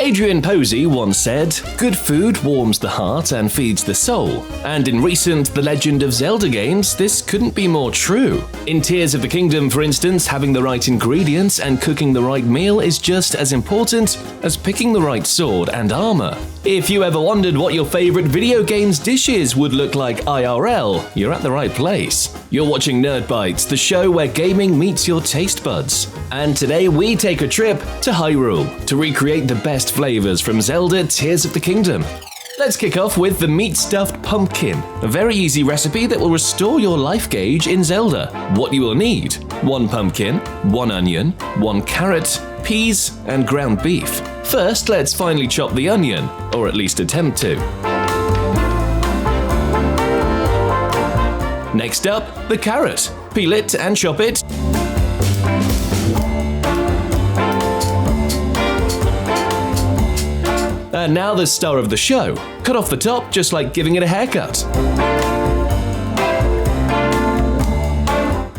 Adrian Posey once said, "Good food warms the heart and feeds the soul." And in recent The Legend of Zelda games, this couldn't be more true. In Tears of the Kingdom, for instance, having the right ingredients and cooking the right meal is just as important as picking the right sword and armor. If you ever wondered what your favorite video games dishes would look like IRL, you're at the right place. You're watching Nerd Bytes, the show where gaming meets your taste buds. And today we take a trip to Hyrule to recreate the best flavors from Zelda Tears of the Kingdom. Let's kick off with the meat-stuffed pumpkin, a very easy recipe that will restore your life gauge in Zelda. What you will need: 1 pumpkin, 1 onion, 1 carrot, peas, and ground beef. First, let's finely chop the onion, or at least attempt to. Next up, the carrot. Peel it and chop it. And now the star of the show. Cut off the top just like giving it a haircut.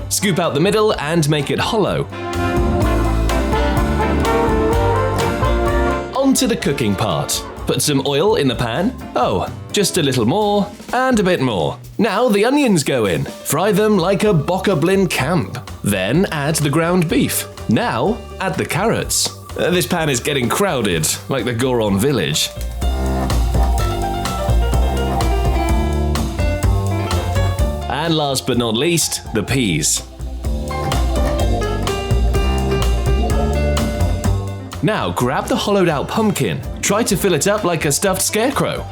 Scoop out the middle and make it hollow. On to the cooking part. Put some oil in the pan. Oh, just a little more, and a bit more. Now the onions go in. Fry them like a bokoblin camp. Then add the ground beef. Now add the carrots. This pan is getting crowded, like the Goron village. And last but not least, the peas. Now grab the hollowed out pumpkin. Try to fill it up like a stuffed scarecrow.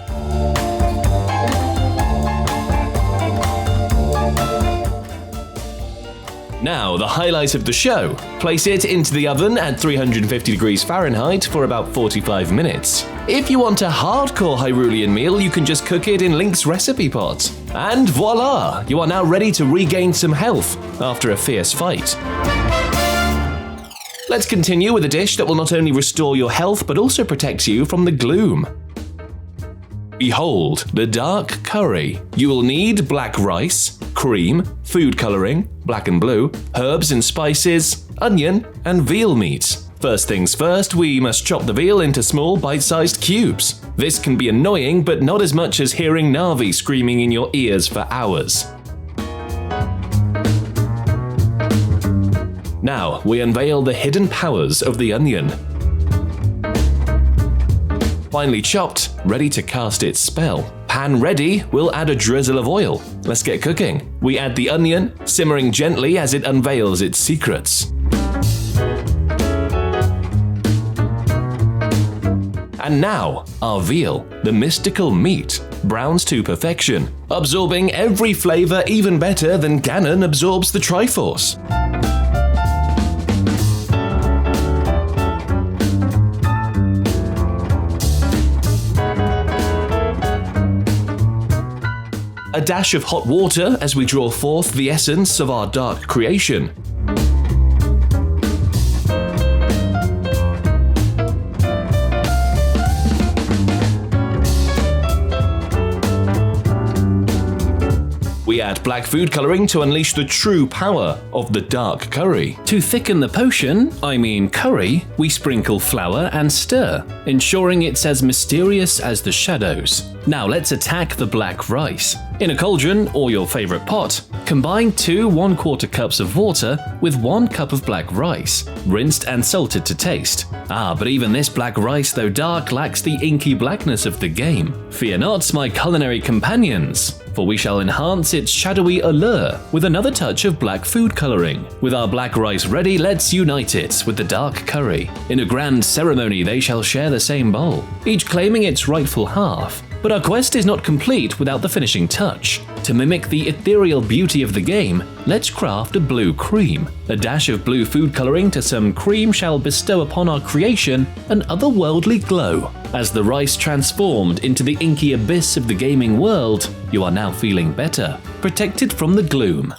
Now, the highlight of the show. Place it into the oven at 350 degrees Fahrenheit for about 45 minutes. If you want a hardcore Hyrulean meal, you can just cook it in Link's recipe pot. And voila! You are now ready to regain some health after a fierce fight. Let's continue with a dish that will not only restore your health, but also protect you from the gloom. Behold, the dark curry. You will need black rice, cream, food coloring, black and blue, herbs and spices, onion, and veal meat. First things first, we must chop the veal into small, bite-sized cubes. This can be annoying, but not as much as hearing Navi screaming in your ears for hours. Now, we unveil the hidden powers of the onion. Finely chopped, ready to cast its spell. Pan ready, we'll add a drizzle of oil. Let's get cooking. We add the onion, simmering gently as it unveils its secrets. And now, our veal, the mystical meat, browns to perfection, absorbing every flavor even better than Ganon absorbs the Triforce. A dash of hot water as we draw forth the essence of our dark creation. We add black food coloring to unleash the true power of the dark curry. To thicken the potion, curry, we sprinkle flour and stir, ensuring it's as mysterious as the shadows. Now let's attack the black rice. In a cauldron or your favorite pot, combine 2 1/4 cups of water with 1 cup of black rice, rinsed and salted to taste. But even this black rice, though dark, lacks the inky blackness of the game. Fear not, my culinary companions, for we shall enhance its shadowy allure with another touch of black food coloring. With our black rice ready, let's unite it with the dark curry. In a grand ceremony, they shall share the same bowl, each claiming its rightful half. But our quest is not complete without the finishing touch. To mimic the ethereal beauty of the game, let's craft a blue cream. A dash of blue food coloring to some cream shall bestow upon our creation an otherworldly glow. As the rice transformed into the inky abyss of the gaming world, you are now feeling better, protected from the gloom.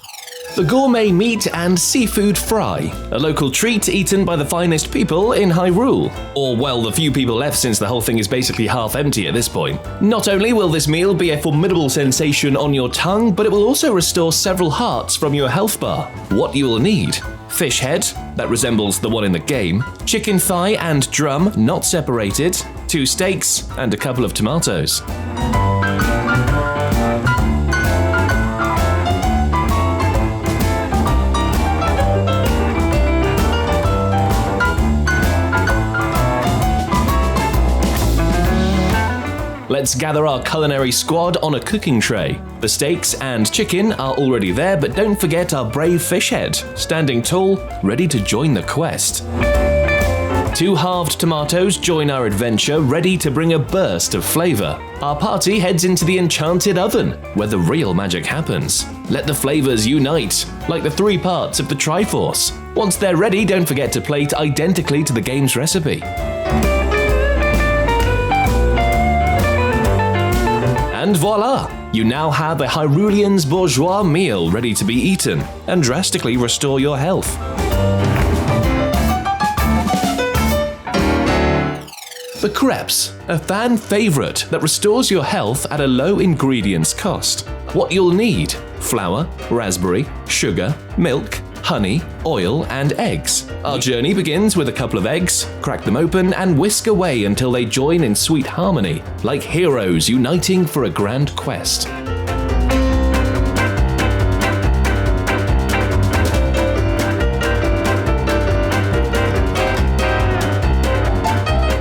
The Gourmet Meat and Seafood Fry, a local treat eaten by the finest people in Hyrule. Or, well, the few people left since the whole thing is basically half empty at this point. Not only will this meal be a formidable sensation on your tongue, but it will also restore several hearts from your health bar. What you will need: fish head, that resembles the one in the game, chicken thigh and drum, not separated, 2 steaks, and a couple of tomatoes. Let's gather our culinary squad on a cooking tray. The steaks and chicken are already there, but don't forget our brave fish head, standing tall, ready to join the quest. 2 halved tomatoes join our adventure, ready to bring a burst of flavor. Our party heads into the enchanted oven, where the real magic happens. Let the flavors unite, like the 3 parts of the Triforce. Once they're ready, don't forget to plate identically to the game's recipe. And voila! You now have a Hyrulean's bourgeois meal ready to be eaten and drastically restore your health. The Creps, a fan favorite that restores your health at a low ingredients cost. What you'll need: flour, raspberry, sugar, milk, honey, oil, and eggs. Our journey begins with a couple of eggs. Crack them open and whisk away until they join in sweet harmony, like heroes uniting for a grand quest.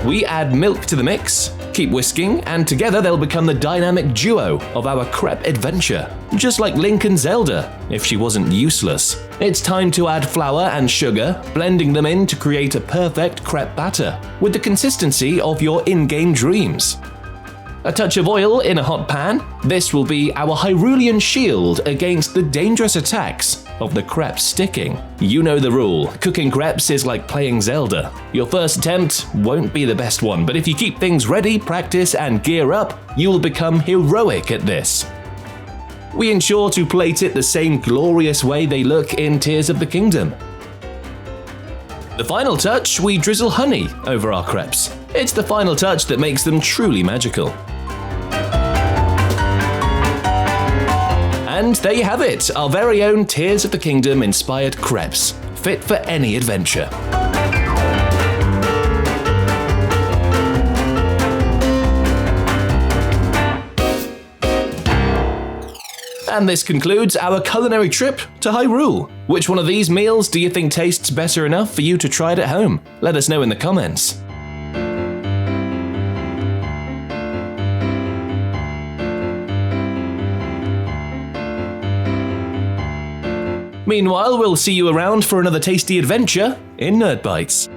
We add milk to the mix, keep whisking, and together they'll become the dynamic duo of our crepe adventure. Just like Link and Zelda, if she wasn't useless. It's time to add flour and sugar, blending them in to create a perfect crepe batter, with the consistency of your in-game dreams. A touch of oil in a hot pan. This will be our Hyrulean shield against the dangerous attacks of the crepes sticking. You know the rule, cooking crepes is like playing Zelda. Your first attempt won't be the best one, but if you keep things ready, practice, and gear up, you'll become heroic at this. We ensure to plate it the same glorious way they look in Tears of the Kingdom. The final touch, we drizzle honey over our crepes. It's the final touch that makes them truly magical. And there you have it, our very own Tears of the Kingdom inspired crepes, fit for any adventure. And this concludes our culinary trip to Hyrule. Which one of these meals do you think tastes better enough for you to try it at home? Let us know in the comments. Meanwhile, we'll see you around for another tasty adventure in Nerd Bytes.